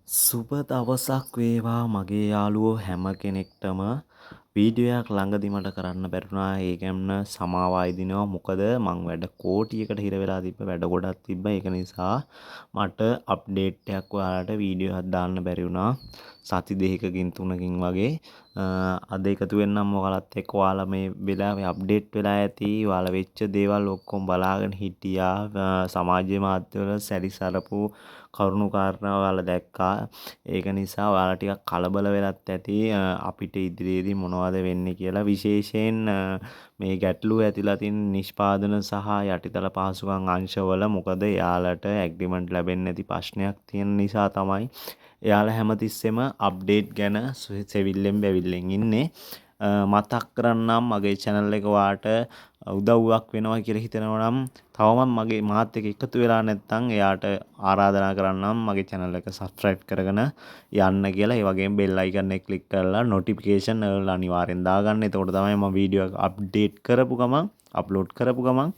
සුබ දවසක් වේවා මගේ යාළුවෝ හැම කෙනෙක්ටම වීඩියෝයක් ළඟදි මට කරන්න බැරිුණා. ඒ ගැන සමාව අයදිනවා. මොකද මං වැඩ කෝටියකට හිර වෙලා තිබ්බ වැඩ ගොඩක් තිබ්බා. ඒක නිසා මට අප්ඩේට් එකක් ඔයාලට වීඩියෝ එකක් දාන්න බැරි වුණා. සති දෙකකින් තුනකින් වගේ අද එකතු වෙන්නම් ඔයාලත් එක්ක. ඔයාලා මේ වෙලාවේ අප්ඩේට් වෙලා ඇති. ඔයාලා වෙච්ච දේවල් ඔක්කොම බලාගෙන හිටියා. සමාජ මාධ්‍යවල සැරිසරපු කරුණු කාරණා ඔයාලා දැක්කා. ඒක නිසා ඔයාලා ටිකක් කලබල වෙලත් ඇති අපිට ඉදිරියේදී මොනවද වෙන්නේ කියලා. විශේෂයෙන් මේ ගැටලුව ඇතිලා තියෙන නිෂ්පාදන සහ යටිතල පහසුකම් අංශවල. මොකද එයාලට ඇග්‍රීමන්ට් ලැබෙන්නේ නැති ප්‍රශ්නයක් තියෙන නිසා තමයි එයාලා හැමතිස්සෙම අප්ඩේට් ගැන සෙවිල්ලෙන් බැවිල්ලෙන් ඉන්නේ. මතක් කරන්නම් මගේ channel එක ඔයාට උදව්වක් වෙනවා කියලා හිතනවා නම් තවමත් මගේ මාත් එක්ක එකතු වෙලා නැත්නම් එයාට ආරාධනා කරන්නම් මගේ channel එක subscribe කරගෙන යන්න කියලා. ඒ වගේම bell icon එක click කරලා notification වල අනිවාර්යෙන් දාගන්න. එතකොට තමයි මම වීඩියෝ එක update කරපු ගමන් upload කරපු ගමන්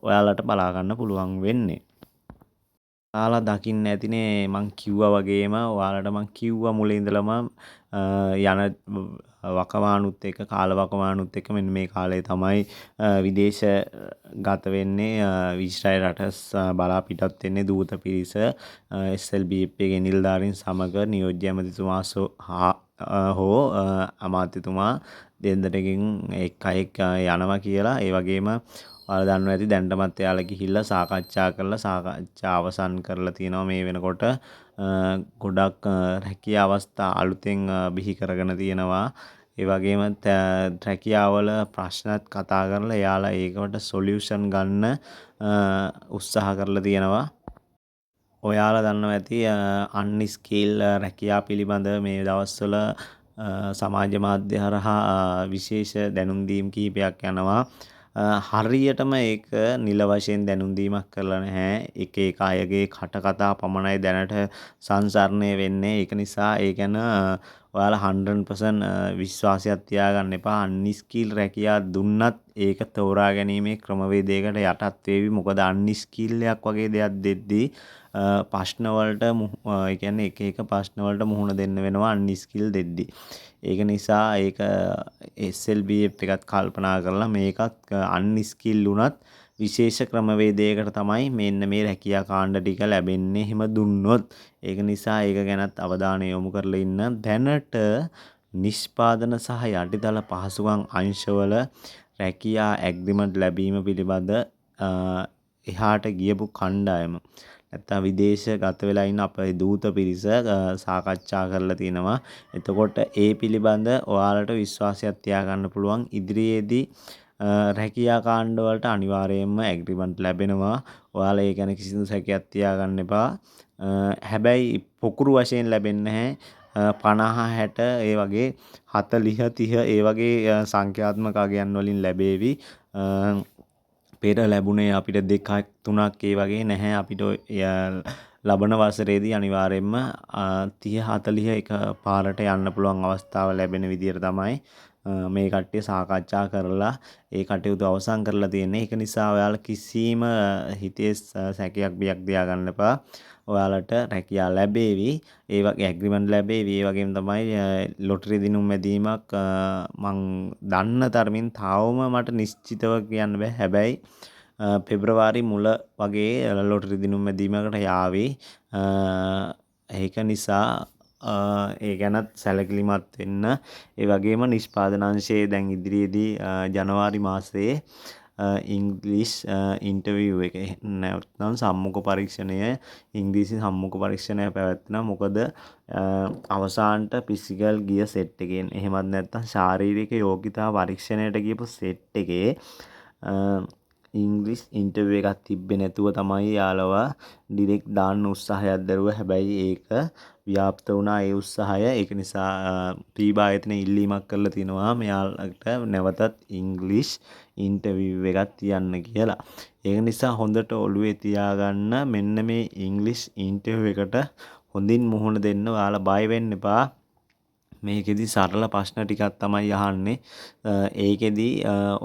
ඔයාලට බලා ගන්න පුළුවන් වෙන්නේ. ඔයාලා දකින්න ඇතිනේ මං කිව්වා වගේම ඔයාලට මං කිව්වා මුලින් ඉඳලම යන වකවානුත් එක්ක කාල වකවානුත් එක්ක මෙන්න මේ කාලේ තමයි විදේශ ගත වෙන්නේ. ඉස්රායෙල් රට බලා පිටත් වෙන්නේ දූත පිරිස SLBP ගේ නිලධාරීන් සමග නියෝජ්‍ය ඇමතිතුමා හෝ අමාත්‍යතුමා දෙන්නටකින් එක් අයෙක් යනවා කියලා. ඒ වගේම ඔයාලා දන්නවා ඇති දැන්ටමත් එයාලා ගිහිල්ලා සාකච්ඡා කරලා සාකච්ඡා අවසන් කරලා තියෙනවා. මේ වෙනකොට ගොඩක් රැකියා අවස්ථා අලුතෙන් බිහි කරගෙන තියෙනවා. ඒ වගේම රැකියාවල ප්‍රශ්නත් කතා කරලා එයාලා ඒකට සොලියුෂන් ගන්න උත්සාහ කරලා තියෙනවා. ඔයාලා දන්නවා ඇති අන්ස්කිල් රැකියා පිළිබඳ මේ දවස්වල සමාජ මාධ්‍ය හරහා විශේෂ දැනුම් දීම් කිහිපයක් යනවා. හරියටම ඒක නිල වශයෙන් දැනුම් දීමක් කරලා නැහැ. එක එක අයගේ කටකතා පමණයි දැනට සංසරණය වෙන්නේ. ඒක නිසා ඒ ගැන ඔයාලා 100% විශ්වාසයක් තියාගන්න එපා. අන්ස්කිල් රැකියා දුන්නත් ඒක තෝරා ගැනීමේ ක්‍රමවේදයකට යටත් වේවි. මොකද අන්ස්කිල් එකක් වගේ දෙයක් දෙද්දී ප්‍රශ්න වලට ඒ කියන්නේ එක එක ප්‍රශ්න වලට මුහුණ දෙන්න වෙනවා අන්ස්කිල් දෙද්දී. ඒක නිසා ඒක SLBF එකත් කල්පනා කරලා මේකත් අන්ස්කිල් උනත් විශේෂ ක්‍රමවේදයකට තමයි මෙන්න මේ රැකියා කාණ්ඩ ටික ලැබෙන්නේ. එහෙම දුන්නොත් ඒක නිසා ඒක ගැනත් අවධානය යොමු කරලා ඉන්න. දැනට නිෂ්පාදන සහ යටිතල පහසුකම් අංශවල රැකියා ඇග්‍රීමන්ට් ලැබීම පිළිබඳ එහාට ගියපු කණ්ඩායම නැත්තම් විදේශ ගත වෙලා ඉන්න අපේ දූත පිරිස සාකච්ඡා කරලා තිනවා. එතකොට ඒ පිළිබඳ ඔයාලට විශ්වාසයක් තියාගන්න පුළුවන් ඉදිරියේදී රැකියා කාණ්ඩ වලට අනිවාර්යයෙන්ම ඇග්‍රීමන්ට් ලැබෙනවා. ඔයාලා ඒ ගැන කිසිදු සැකයක් තියාගන්න එපා. හැබැයි පොකුරු වශයෙන් ලැබෙන්නේ නැහැ. 50 60 ඒ වගේ 40 30 ඒ වගේ සංඛ්‍යාත්මක අගයන් වලින් ලැබේවි. පෙර ලැබුණේ අපිට 2ක් 3ක් ඒ වගේ නැහැ. අපිට ලබන වසරේදී අනිවාර්යයෙන්ම 30 40 එක පාරට යන්න පුළුවන් අවස්ථාව ලැබෙන විදියට තමයි මේ කට්ටිය සාකච්ඡා කරලා ඒ කටයුතු අවසන් කරලා තියෙන්නේ. ඒක නිසා ඔයාලා කිසිම හිතේ සැකයක් බියක් තියාගන්න එපා. ඔයාලට රැකියාව ලැබේවි. ඒ වගේ ඇග්‍රීමන්ට් ලැබේවි. ඒ වගේම තමයි ලොටරි දිනුම් මැදීමක් මං දන්න තරමින් තාවම මට නිශ්චිතව කියන්න බෑ. හැබැයි පෙබ්‍රවාරි මුල වගේ ලොටරි දිනුම් මැදීමකට යාවි. ඒක නිසා ඒ ගැනත් සැලකිලිමත් වෙන්න. ඒ වගේම නිෂ්පාදන අංශයේ දැන් ඉදිරියේදී ජනවාරි මාසයේ ඉංග්ලිෂ් ඉන්ටර්විව් එක නැත්නම් සම්මුඛ පරීක්ෂණය ඉංග්‍රීසි සම්මුඛ පරීක්ෂණය පැවැත්වෙනවා. මොකද අවසානට ෆිසිකල් ගිය සෙට් එකෙන් එහෙමත් නැත්නම් ශාරීරික යෝග්‍යතා පරීක්ෂණයට ගියපු සෙට් එකේ ඉංග්‍රීසි ඉන්ටර්විව් එකක් තිබ්බේ නැතුව තමයි යාළුව ඩිරෙක්ට් දාන්න උත්සාහයක් දරුවා. හැබැයි ඒක ව්‍යාප්ත වුණා ඒ උත්සාහය. ඒක නිසා ටීබා ආයතනය ඉල්ලීමක් කරලා තිනවා මෙයාලට නැවතත් ඉංග්‍රීසි ඉන්ටර්විව් එකක් තියන්න කියලා. ඒක නිසා හොඳට ඔළුවේ තියාගන්න මෙන්න මේ ඉංග්‍රීසි ඉන්ටර්විව් එකට හොඳින් මුහුණ දෙන්න. ඔයාලා බය වෙන්න එපා. මේකෙදි සරල ප්‍රශ්න ටිකක් තමයි අහන්නේ. ඒකෙදි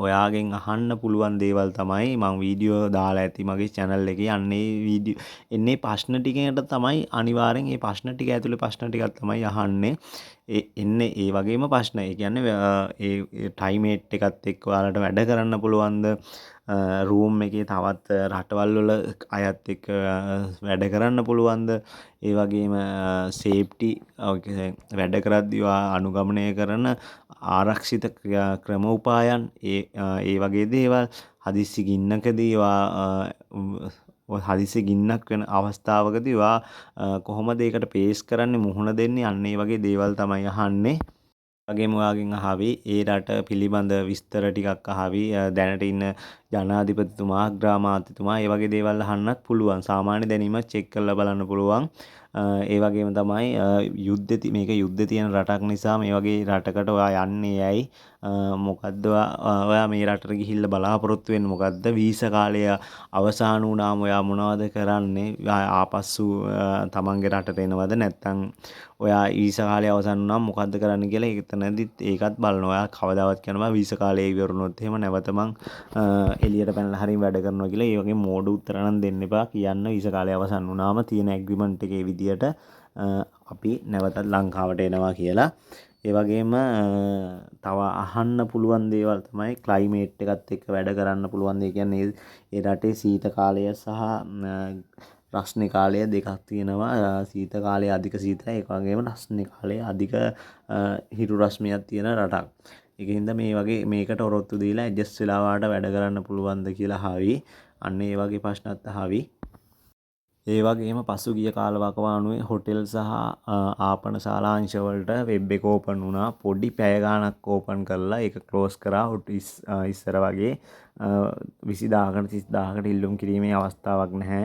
ඔයාගෙන් අහන්න පුළුවන් දේවල් තමයි මම වීඩියෝ දාලා ඇති මගේ channel එකේ. අන්නේ වීඩියෝ එන්නේ ප්‍රශ්න ටිකකට තමයි අනිවාර්යෙන් මේ ප්‍රශ්න ටික ඇතුලේ ප්‍රශ්න ටිකක් තමයි අහන්නේ. එන්නේ ඒ වගේම ප්‍රශ්න. ඒ කියන්නේ ඒ ටයිමේට් එකත් එක්ක ඔයාලට වැඩ කරන්න පුළුවන්ද? රූම් එකේ තවත් රටවල් වල අයත් එක්ක වැඩ කරන්න පුළුවන්ද? ඒ වගේම සේෆ්ටි වැඩ කරද්දී අනුගමනය කරන ආරක්ෂිත ක්‍රම උපායන් ඒ වගේ දේවල් හදිස්සි ගින්නකදී හදිසි ගින්නක් වෙන අවස්ථාවකදී කොහොමද ඒකට පේස් කරන්නේ මුහුණ දෙන්නේ අන්න ඒ වගේ දේවල් තමයි අහන්නේ. වගේම ඔයාගෙන් අහවි ඒ රට පිළිබඳ විස්තර ටිකක් අහවි දැනට ඉන්න ජනාධිපතිතුමා අග්‍රාමාත්‍යතුමා ඒ වගේ දේවල් අහන්නත් පුළුවන්. සාමාන්‍ය දැනීමක් චෙක් කරලා බලන්න පුළුවන්. ඒ වගේම තමයි මේක යුද්ධ තියෙන රටක් නිසා මේ වගේ රටකට ඔයා යන්නේ ඇයි? මොකද්ද ඔයා මේ රටට ගිහිල්ලා බලාපොරොත්තු වෙන්නේ මොකද්ද? වීසා කාලය අවසන් වුණාම ඔයා මොනවද කරන්නේ? ආපස්සු තමන්ගේ රටට එනවද නැත්නම් ඔයා වීසා කාලය අවසන් වුණාම මොකද්ද කරන්න කියලා එතනදිත් ඒකත් බලනවා. ඔයා කවදාවත් කියනවා වීසා කාලය ඉවරුනොත් එහෙම නැවත මං එළියට පැනලා හරිය වැඩ කරනවා කියලා. ඒ වගේ මෝඩ උත්තර නම් දෙන්න එපා. කියන්න වීසා කාලය අවසන් වුණාම තියෙන ඇග්‍රීමන්ට් එකේ විදියට අපි නැවතත් ලංකාවට එනවා කියලා. ඒ වගේම තව අහන්න පුළුවන් දේවල් තමයි ක්ලයිමේට් එකත් එක්ක වැඩ කරන්න පුළුවන්. ඒ කියන්නේ ඒ රටේ සීත කාලය සහ රස්නේ කාලය දෙකක් තියෙනවා. සීත කාලය අධික සීතලයි ඒ වගේම රස්නේ කාලය අධික හිරු රශ්මියක් තියෙන රටක්. ඒකින්ද මේ වගේ මේකට ඔරොත්තු දීලා ඇඩ්ජස්ට් වෙලා වාට වැඩ කරන්න පුළුවන්ද කියලා අහවි. අන්න ඒ වගේ ප්‍රශ්නත් අහවි. ඒ වගේම පසුගිය කාලවකවානුවේ හොටෙල් සහ ආපනශාලා අංශවලට වෙබ් එක ඕපන් වුණා. පොඩි පැය ගාණක් ඕපන් කරලා ඒක ක්ලෝස් කරා. ඉස්සර වගේ 20000කට 30000කට ඉල්ලුම් කිරීමේ අවස්ථාවක් නැහැ.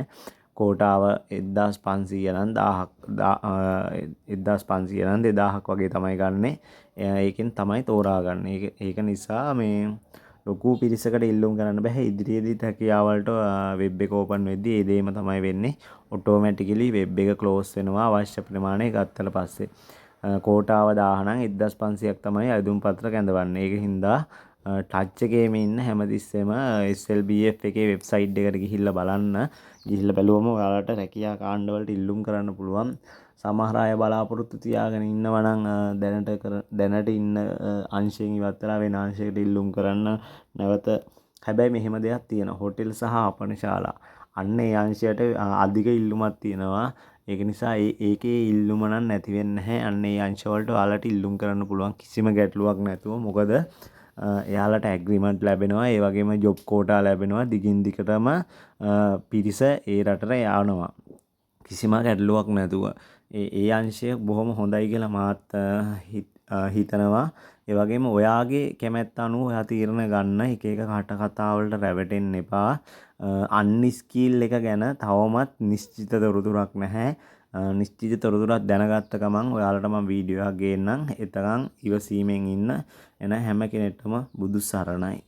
කෝටාව 1500 නම් 1500 නම් 2000ක් වගේ තමයි ගන්නෙ. ඒකෙන් තමයි තෝරාගන්නේ. ඒක නිසා මේ ලොකු පිරිසකට ඉල්ලුම් කරන්න බෑ. ඉදිරියේදීත් හැකියාවලට වෙබ් එක ඕපන් වෙද්දී ඒ දේම තමයි වෙන්නේ. ඔටෝමැටිකලි වෙබ් එක ක්ලෝස් වෙනවා අවශ්‍ය ප්‍රමාණය ගත්තට පස්සේ. කෝටාව 1000 නම් 1500ක් තමයි අයදුම් පත්‍ර කැඳවන්නේ. ඒක හින්දා ටච් එකේම ඉන්න හැමතිස්සෙම SLBF එකේ වෙබ්සයිට් එකට ගිහිල්ලා බලන්න. ගිහිල්ලා බැලුවම ඔයාලට රැකියා කාණ්ඩවලට ඉල්ලුම් කරන්න පුළුවන්. සමහර අය බලාපොරොත්තු තියාගෙන ඉන්නවා නම් දැනට ඉන්න අංශයෙන් ඉවත් වෙලා වෙන අංශයකට ඉල්ලුම් කරන්න නැවත. හැබැයි මෙහෙම දෙයක් තියෙනවා. හොටෙල් සහ අපනශාලා අන්න ඒ අංශයට අධික ඉල්ලුමක් තියෙනවා. ඒක නිසා ඒකේ ඉල්ලුම නම් නැති වෙන්නේ නැහැ. අන්න ඒ අංශවලට ඔයාලට ඉල්ලුම් කරන්න පුළුවන් කිසිම ගැටලුවක් නැතුව. මොකද එයාලට ඇග්‍රීමන්ට් ලැබෙනවා. ඒ වගේම ජොබ් කෝටා ලැබෙනවා. දිගින් දිගටම පිරිස ඒ රටට යනවා. කිසිම ගැටලුවක් නැතුව. ඒ අංශය බොහොම හොඳයි කියලා මාත් හිතනවා. ඒ වගේම ඔයාගේ කැමැත්ත අනුව ඔයා තීරණ ගන්න. එක එක කතා වලට රැවටෙන්න එපා. අන්ස්කිල් එක ගැන තවමත් නිශ්චිත තොරතුරක් නැහැ. නිශ්චිත තොරතුරක් දැනගත්ත ගමන් ඔයාලට මම වීඩියෝ එකක් ගේන්නම්. එතකන් ඉවසීමෙන් ඉන්න. එන හැම කෙනෙක්ටම බුදු සරණයි.